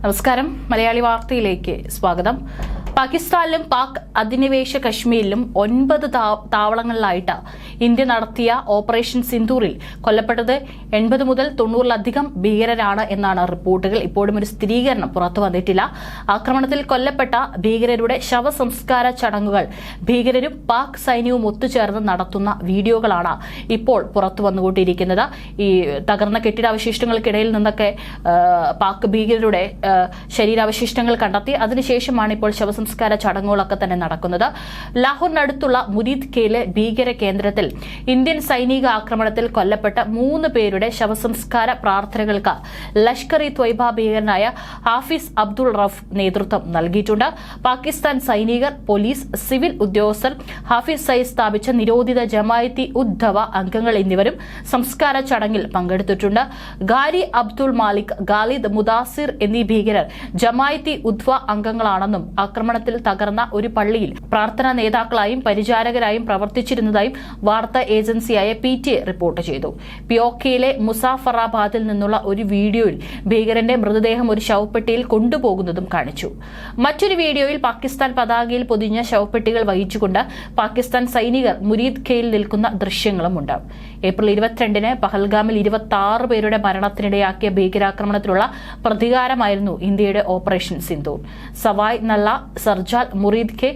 നമസ്കാരം. മലയാളി വാർത്തയിലേക്ക് സ്വാഗതം. പാകിസ്ഥാനിലും പാക് അധിനിവേശ കശ്മീരിലും 9 താവളങ്ങളിലായിട്ട് ഇന്ത്യ നടത്തിയ ഓപ്പറേഷൻ സിന്ദൂറിൽ കൊല്ലപ്പെട്ടത് 80 മുതൽ 90-ലധികം ഭീകരരാണ് എന്നാണ് റിപ്പോർട്ടുകൾ. ഇപ്പോഴും ഒരു സ്ഥിരീകരണം പുറത്തു വന്നിട്ടില്ല. ആക്രമണത്തിൽ കൊല്ലപ്പെട്ട ഭീകരരുടെ ശവസംസ്കാര ചടങ്ങുകൾ ഭീകരരും പാക് സൈന്യവും ഒത്തുചേർന്ന് നടത്തുന്ന വീഡിയോകളാണ് ഇപ്പോൾ പുറത്തു വന്നുകൊണ്ടിരിക്കുന്നത്. ഈ തകർന്ന കെട്ടിടാവശിഷ്ടങ്ങൾക്കിടയിൽ നിന്നൊക്കെ പാക് ഭീകരരുടെ ശരീരാവശിഷ്ടങ്ങൾ കണ്ടെത്തി. അതിനുശേഷമാണ് ഇപ്പോൾ ശവസംസ്കാര ചടങ്ങുകളൊക്കെ തന്നെ നടക്കുന്നത്. ലാഹോറിനടുത്തുള്ള മുരീദ് കെയിലെ ഭീകര കേന്ദ്രത്തിൽ ഇന്ത്യൻ സൈനിക ആക്രമണത്തിൽ കൊല്ലപ്പെട്ട 3 പേരുടെ ശവസംസ്കാര പ്രാർത്ഥനകൾക്ക് ലഷ്കർ ഇ ത്വയ്ബ ഭീകരനായ ഹാഫിസ് അബ്ദുൾ റഫ് നേതൃത്വം നൽകിയിട്ടുണ്ട്. പാകിസ്ഥാൻ സൈനികർ, പോലീസ്, സിവിൽ ഉദ്യോഗസ്ഥർ, ഹാഫിസ് സയ്യിദ് സ്ഥാപിച്ച നിരോധിത ജമായത്തി ഉദ് ദവ അംഗങ്ങൾ എന്നിവരും സംസ്കാര ചടങ്ങിൽ പങ്കെടുത്തിട്ടുണ്ട്. ഗാരി അബ്ദുൾ മാലിക്, ഖാലിദ് മുദാസിർ എന്നീ ഭീകരർ ജമായത്തി ഉദ്വ അംഗങ്ങളാണെന്നും ആക്രമണത്തിൽ തകർന്ന ഒരു പള്ളിയിൽ പ്രാർത്ഥനാ നേതാക്കളായും പരിചാരകരായും പ്രവർത്തിച്ചിരുന്നതായും വാർത്താ ഏജൻസിയായ PTI റിപ്പോർട്ട് ചെയ്തു. പിയോക്കയിലെ മുസാഫറാബാദിൽ നിന്നുള്ള ഒരു വീഡിയോയിൽ ഭീകരന്റെ മൃതദേഹം ഒരു ശവപ്പെട്ടിയിൽ കൊണ്ടുപോകുന്നതും കാണിച്ചു. മറ്റൊരു വീഡിയോയിൽ പാകിസ്ഥാൻ പതാകയിൽ പൊതിഞ്ഞ ശവപ്പെട്ടികൾ വഹിച്ചുകൊണ്ട് പാകിസ്ഥാൻ സൈനികർ മുരീദ് ഖെയിൽ നിൽക്കുന്ന ദൃശ്യങ്ങളുമുണ്ട്. ഏപ്രിൽ 22-ന് പഹൽഗാമിൽ 26 പേരുടെ മരണത്തിനിടയാക്കിയ ഭീകരാക്രമണത്തിലുള്ള പ്രതികാരമായിരുന്നു ഇന്ത്യയുടെ ഓപ്പറേഷൻ സിന്ദൂർ. സവായ് നല്ല, സർജാൽ, മുരീദ് ഖെ,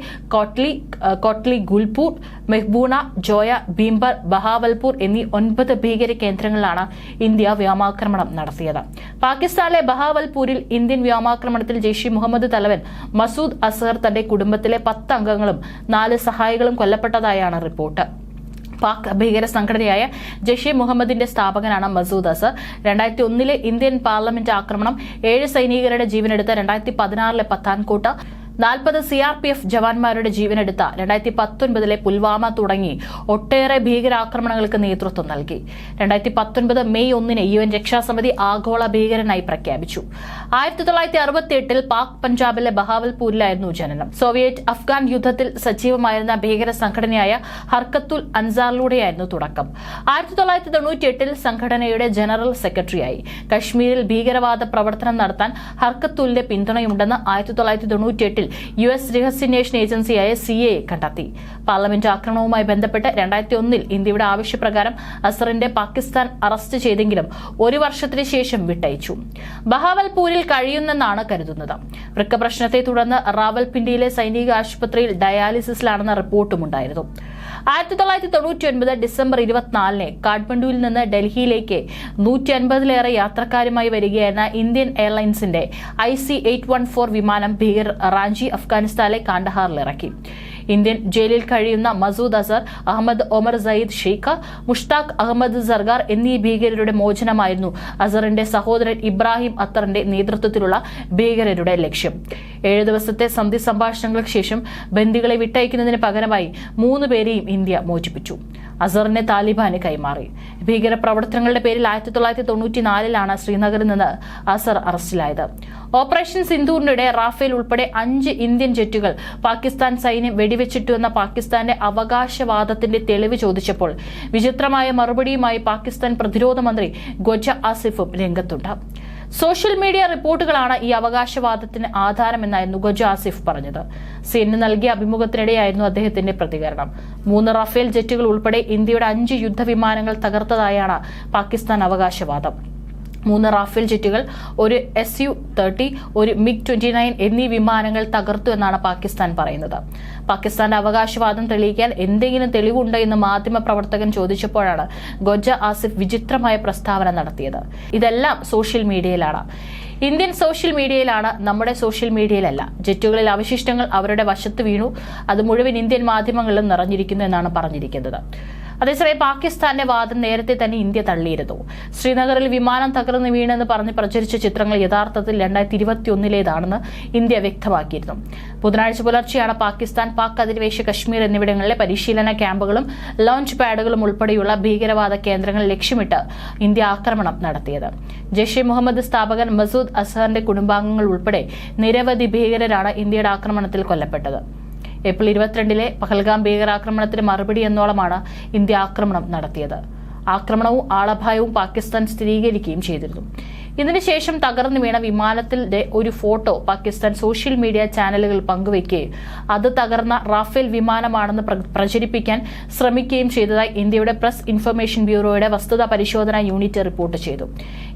കോട്ട്ലി ഗുൽപൂർ, മെഹ്ബൂണ, ജോയ, ഭീംബർ, ബഹാവൽപൂർ എന്നീ 9 ഭീകര കേന്ദ്രങ്ങളിലാണ് ഇന്ത്യ വ്യോമാക്രമണം നടത്തിയത്. പാകിസ്ഥാനിലെ ബഹാവൽപൂരിൽ ഇന്ത്യൻ വ്യോമാക്രമണത്തിൽ ജെയ്ഷെ മുഹമ്മദ് തലവൻ മസൂദ് അസഹർ, തന്റെ കുടുംബത്തിലെ 10 അംഗങ്ങളും 4 സഹായികളും കൊല്ലപ്പെട്ടതായാണ് റിപ്പോർട്ട്. പാക് ഭീകര സംഘടനയായ ജെയ്ഷെ മുഹമ്മദിന്റെ സ്ഥാപകനാണ് മസൂദ് അസർ. 2001-ലെ ഇന്ത്യൻ പാർലമെന്റ് ആക്രമണം, 7 സൈനികരുടെ ജീവനെടുത്ത 2016-ലെ പത്താൻകോട്ട്, 40 CRPF ജവാന്മാരുടെ ജീവനെടുത്ത 2019-ലെ പുൽവാമ തുടങ്ങി ഒട്ടേറെ ഭീകരാക്രമണങ്ങൾക്ക് നേതൃത്വം നൽകി. 2019 മെയ് 1-ന് UN രക്ഷാസമിതി ആഗോള ഭീകരനായി പ്രഖ്യാപിച്ചു. 1968-ൽ പാക് പഞ്ചാബിലെ ബഹാവൽപൂരിലായിരുന്നു ജനനം. സോവിയറ്റ് അഫ്ഗാൻ യുദ്ധത്തിൽ സജീവമായിരുന്ന ഭീകര സംഘടനയായ ഹർക്കത്തുൽ അൻസാറിലൂടെയായിരുന്നു തുടക്കം. 1998-ൽ സംഘടനയുടെ ജനറൽ സെക്രട്ടറിയായി. കശ്മീരിൽ ഭീകരവാദ പ്രവർത്തനം നടത്താൻ ഹർക്കത്തുലിന്റെ പിന്തുണയുണ്ടെന്ന് 1998-ൽ US രഹസ്യാന്വേഷണ ഏജൻസിയായ CIA കണ്ടെത്തി. പാർലമെന്റ് ആക്രമണവുമായി ബന്ധപ്പെട്ട് 2001-ൽ ഇന്ത്യയുടെ ആവശ്യപ്രകാരം അസറിന്റെ പാകിസ്ഥാൻ അറസ്റ്റ് ചെയ്തെങ്കിലും 1 വർഷത്തിന് ശേഷം വിട്ടയച്ചു. ബഹാവൽപൂരിൽ കഴിയുന്നെന്നാണ് കരുതുന്നത്. വൃക്ക പ്രശ്നത്തെ തുടർന്ന് റാവൽപിണ്ടിയിലെ സൈനിക ആശുപത്രിയിൽ ഡയാലിസിസിലാണെന്ന റിപ്പോർട്ടുമുണ്ടായിരുന്നു. 1999 ഡിസംബർ 24-ന് കാഠ്മണ്ഡുവിൽ നിന്ന് ഡൽഹിയിലേക്ക് 150-ലേറെ യാത്രക്കാരുമായി വരികയായിരുന്ന ഇന്ത്യൻ എയർലൈൻസിന്റെ IC-814 വിമാനം ഭീകരർ റാഞ്ചി, അഫ്ഗാനിസ്ഥാനിലെ കാണ്ഡഹാറിൽ ഇറക്കി. ഇന്ത്യൻ ജയിലിൽ കഴിയുന്ന മസൂദ് അസർ, അഹമ്മദ് ഒമർ സയ്യിദ് ഷെയ്ഖ്, മുഷ്താഖ് അഹമ്മദ് സർഗാർ എന്നീ ഭീകരരുടെ മോചനമായിരുന്നു അസറിന്റെ സഹോദരൻ ഇബ്രാഹിം അത്തറിന്റെ നേതൃത്വത്തിലുള്ള ഭീകരരുടെ ലക്ഷ്യം. 7 ദിവസത്തെ സന്ധി സംഭാഷണങ്ങൾക്ക് ശേഷം ബന്ദികളെ വിട്ടയക്കുന്നതിന് പകരമായി 3 പേരെയും ഇന്ത്യ മോചിപ്പിച്ചു. അസറിനെ താലിബാന് കൈമാറി. ഭീകര പ്രവർത്തനങ്ങളുടെ പേരിൽ 1994-ലാണ് ശ്രീനഗറിൽ നിന്ന് അസർ അറസ്റ്റിലായത്. ഓപ്പറേഷൻ സിന്ദൂറിനിടെ റാഫേൽ ഉൾപ്പെടെ 5 ഇന്ത്യൻ ജെറ്റുകൾ പാകിസ്ഥാൻ സൈന്യം വെടിവെച്ചിട്ടുവെന്ന പാകിസ്ഥാന്റെ അവകാശവാദത്തിന്റെ തെളിവ് ചോദിച്ചപ്പോൾ വിചിത്രമായ മറുപടിയുമായി പാകിസ്ഥാൻ പ്രതിരോധ മന്ത്രി ഖ്വജ ആസിഫും രംഗത്തുണ്ട്. സോഷ്യൽ മീഡിയ റിപ്പോർട്ടുകളാണ് ഈ അവകാശവാദത്തിന് ആധാരമെന്നായിരുന്നു ഖ്വജ ആസിഫ് പറഞ്ഞത്. CNN നൽകിയ അഭിമുഖത്തിനിടെയായിരുന്നു അദ്ദേഹത്തിന്റെ പ്രതികരണം. 3 റഫേൽ ജെറ്റുകൾ ഉൾപ്പെടെ ഇന്ത്യയുടെ 5 യുദ്ധവിമാനങ്ങൾ തകർത്തതായാണ് പാകിസ്ഥാൻ അവകാശവാദം. 3 റാഫേൽ ജെറ്റുകൾ, ഒരു Su-30, ഒരു MiG-29 എന്നീ വിമാനങ്ങൾ തകർത്തു എന്നാണ് പാകിസ്ഥാൻ പറയുന്നത്. പാകിസ്ഥാന്റെ അവകാശവാദം തെളിയിക്കാൻ എന്തെങ്കിലും തെളിവുണ്ടോ എന്ന് മാധ്യമപ്രവർത്തകൻ ചോദിച്ചപ്പോഴാണ് ഖ്വജ ആസിഫ് വിചിത്രമായ പ്രസ്താവന നടത്തിയത്. ഇതെല്ലാം സോഷ്യൽ മീഡിയയിലാണ്. ഇന്ത്യൻ സോഷ്യൽ മീഡിയയിലാണ്, നമ്മുടെ സോഷ്യൽ മീഡിയയിലല്ല. ജെറ്റുകളിൽ അവശിഷ്ടങ്ങൾ അവരുടെ വശത്ത് വീണു, അത് മുഴുവൻ ഇന്ത്യൻ മാധ്യമങ്ങളിലും നിറഞ്ഞിരിക്കുന്നു എന്നാണ് പറഞ്ഞിരിക്കുന്നത്. അതേസമയം പാകിസ്ഥാന്റെ വാദം നേരത്തെ തന്നെ ഇന്ത്യ തള്ളിയിരുന്നു. ശ്രീനഗറിൽ വിമാനം തകർന്നു വീണെന്ന് പറഞ്ഞ് പ്രചരിച്ച ചിത്രങ്ങൾ യഥാർത്ഥത്തിൽ 2021-ലേതാണെന്ന് ഇന്ത്യ വ്യക്തമാക്കിയിരുന്നു. ബുധനാഴ്ച പുലർച്ചെയാണ് പാകിസ്ഥാൻ പാക് അധിനിവേശ കശ്മീർ എന്നിവിടങ്ങളിലെ പരിശീലന ക്യാമ്പുകളും ലോഞ്ച് പാഡുകളും ഉൾപ്പെടെയുള്ള ഭീകരവാദ കേന്ദ്രങ്ങൾ ലക്ഷ്യമിട്ട് ഇന്ത്യ ആക്രമണം നടത്തിയത്. ജെയ്ഷെ മുഹമ്മദ് സ്ഥാപകൻ മസൂദ് അസഹറിന്റെ കുടുംബാംഗങ്ങൾ ഉൾപ്പെടെ നിരവധി ഭീകരരാണ് ഇന്ത്യയുടെ ആക്രമണത്തിൽ കൊല്ലപ്പെട്ടത്. ഏപ്രിൽ 22-ലെ പഹൽഗാം ഭീകരാക്രമണത്തിന് മറുപടി എന്നോളമാണ് ഇന്ത്യ ആക്രമണം നടത്തിയത്. ആക്രമണവും ആളപായവും പാകിസ്ഥാൻ സ്ഥിരീകരിക്കുകയും ചെയ്തിരുന്നു. ഇതിനുശേഷം തകർന്നു വീണ വിമാനത്തിന്റെ ഒരു ഫോട്ടോ പാകിസ്ഥാൻ സോഷ്യൽ മീഡിയ ചാനലുകൾ പങ്കുവയ്ക്കുകയും അത് തകർന്ന റാഫേൽ വിമാനമാണെന്ന് പ്രചരിപ്പിക്കാൻ ശ്രമിക്കുകയും ചെയ്തതായി ഇന്ത്യയുടെ പ്രസ് ഇൻഫർമേഷൻ ബ്യൂറോയുടെ വസ്തുതാ പരിശോധനാ യൂണിറ്റ് റിപ്പോർട്ട് ചെയ്തു.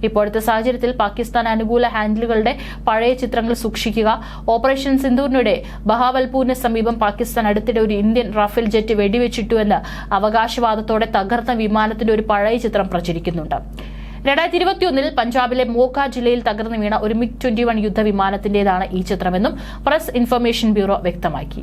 ഇപ്പോഴത്തെ സാഹചര്യത്തിൽ പാകിസ്ഥാൻ അനുകൂല ഹാൻഡിലുകളുടെ പഴയ ചിത്രങ്ങൾ സൂക്ഷിക്കുക. ഓപ്പറേഷൻ സിന്ദൂറിനിടെ ബഹാവൽപൂരിന് സമീപം പാകിസ്ഥാൻ അടുത്തിടെ ഒരു ഇന്ത്യൻ റാഫേൽ ജെറ്റ് വെടിവെച്ചിട്ടുവെന്ന് അവകാശവാദത്തോടെ തകർന്ന വിമാനത്തിന്റെ ഒരു പഴയ ചിത്രം പ്രചരിക്കുന്നുണ്ട്. 2021 പഞ്ചാബിലെ മോക്ക ജില്ലയിൽ തകർന്നു വീണ ഒരു MiG-21 യുദ്ധവിമാനത്തിന്റേതാണ് ഈ ചിത്രമെന്നും പ്രസ് ഇൻഫർമേഷൻ ബ്യൂറോ വ്യക്തമാക്കി.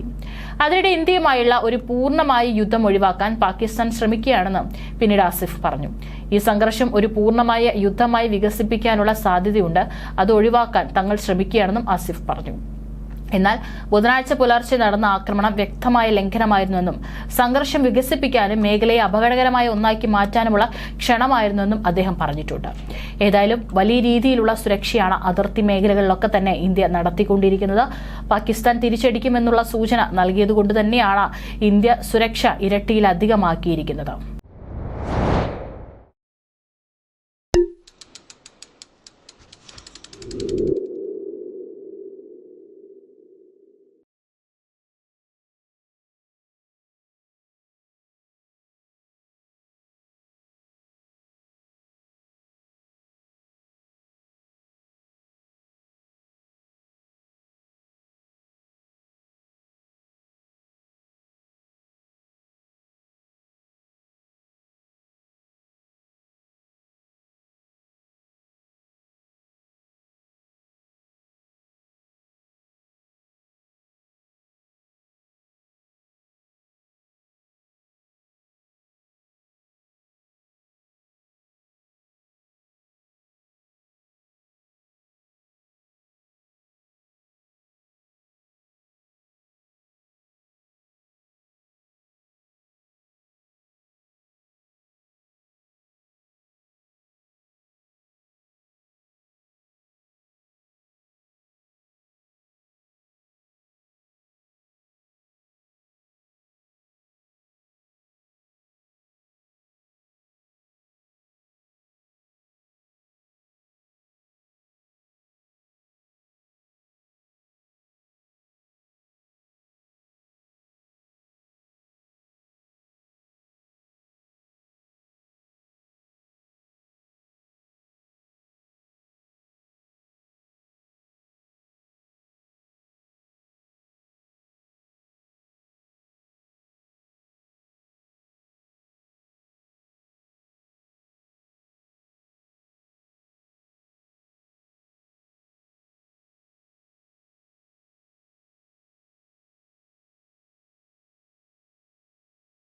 അതിനിടെ ഇന്ത്യയുമായുള്ള ഒരു പൂർണ്ണമായ യുദ്ധം ഒഴിവാക്കാൻ പാകിസ്ഥാൻ ശ്രമിക്കുകയാണെന്ന് പിന്നീട് ആസിഫ് പറഞ്ഞു. ഈ സംഘർഷം ഒരു പൂർണ്ണമായ യുദ്ധമായി വികസിപ്പിക്കാനുള്ള സാധ്യതയുണ്ട്. അത് ഒഴിവാക്കാൻ തങ്ങൾ ശ്രമിക്കുകയാണെന്നും ആസിഫ് പറഞ്ഞു. എന്നാൽ ബുധനാഴ്ച പുലർച്ചെ നടന്ന ആക്രമണം വ്യക്തമായ ലംഘനമായിരുന്നുവെന്നും സംഘർഷം വികസിപ്പിക്കാനും മേഖലയെ അപകടകരമായ ഒന്നാക്കി മാറ്റാനുമുള്ള ക്ഷണമായിരുന്നുവെന്നും അദ്ദേഹം പറഞ്ഞിട്ടുണ്ട്. ഏതായാലും വലിയ രീതിയിലുള്ള സുരക്ഷയാണ് അതിർത്തി മേഖലകളിലൊക്കെ തന്നെ ഇന്ത്യ നടത്തിക്കൊണ്ടിരിക്കുന്നത്. പാകിസ്ഥാൻ തിരിച്ചടിക്കുമെന്നുള്ള സൂചന നൽകിയതുകൊണ്ട് തന്നെയാണ് ഇന്ത്യ സുരക്ഷ ഇരട്ടിയിലധികമാക്കിയിരിക്കുന്നത്.